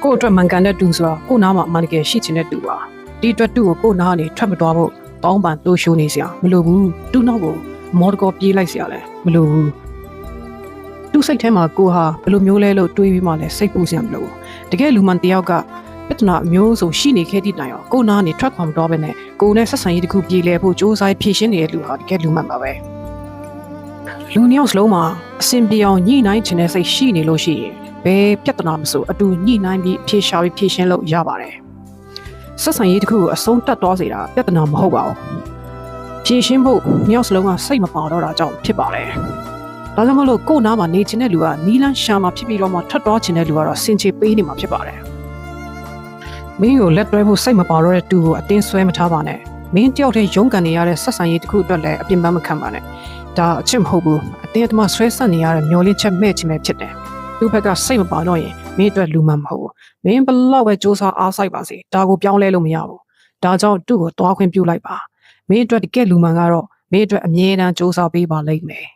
ကိုအတွက်မှန်ကန်တဲ့တူဆိုတော့ကိုနားမှာအမှန်တကယ်ရှိချင်တဲ့တူပါဒီအတွက်တူကိုကိုနားကနေထွက်မသွားဖို့တောင်းပန်တိုးရှိုးနေစရာမလိုဘူးတူနောက်ကိုမော်ဒကောပြေးလိုက်စရာလည်းမလိုဘူးတူစိတ်ထဲမှာကိုဟာဘယ်လိုမျိုးလဲလို့တွေးပြီးမှလည်းစိတ်ပူစရာမလိုတကယ်လူမှန်တယောက်ကပြဿနာအမျိုးစုံရှိနေခဲ့တဲ့တိုင်အောင်ကိုနားကနေထွက်ခွာမတော့ဘဲနဲ့ကိုနဲ့ဆက်ဆံရေးတစ်ခုပြေးလဲဖို့စ조사ဖြည့်ရှင်းနေတဲ့လူဟာတကယ်လူမှန်ပါပဲလူနှစ်ယောက်စလုံးမှာအစဉ်ပြေအောင်ညှိနှိုင်းချင်တဲ့စိတ်ရှိနေလို့ရှိရင်ဘယ်ပြဿနာမဆိုအတူညှိနှိုင်းပြီးဖြေရှာပြီးဖြေရှင်းလို့ရပါတယ်ဆက်ဆံရေးတစ်ခုကိုအဆုံးတတ်သွားစေတာပြဿနာမဟုတ်ပါဘူးဖြေရှင်းဖို့နှစ်ယောက်စလုံးကစိတ်မပါတော့တာကြောင့်ဖြစ်ပါတယ်ဒါကြောင့်မလို့ကို့နားမှာနေချင်တဲ့လူကနီးလန်းရှာမှာဖြစ်ပြီးတော့မှထွက်သွားချင်တဲ့လူကတော့စင်ချေပေးနေမှာဖြစ်ပါတယ်မင်းကိုလက်တွဲဖို့စိတ်မပါတော့တဲ့တူကိုအတင်းဆွဲမထားပါနဲ့မင်းတယောက်တည်းရုန်းကန်နေရတဲ့ဆက်ဆံရေးတစ်ခုအတွက်လည်းအပြင်းပန်းမခံပါနဲ့ဒါအချစ်မဟုတ်ဘူးအတင်းအဓမ္မဆွဲဆက်နေရတဲ့မျောလင်းချက်မဲ့ချင်ပဲဖြစ်တယ်သူ့ဘက်ကစိတ်မပါတော့ရင်မင်းအတွက်လူမှန်မဟုတ်ဘူးမင်းဘလောက်ပဲစ조사အားစိုက်ပါစေဒါကိုပြောင်းလဲလို့မရဘူးဒါကြောင့်သူ့ကိုတွားခွင့်ပြုလိုက်ပါမင်းအတွက်တကယ်လူမှန်ကတော့မင်းအတွက်အမြဲတမ်းစ조사ပေးပါလိမ့်မယ်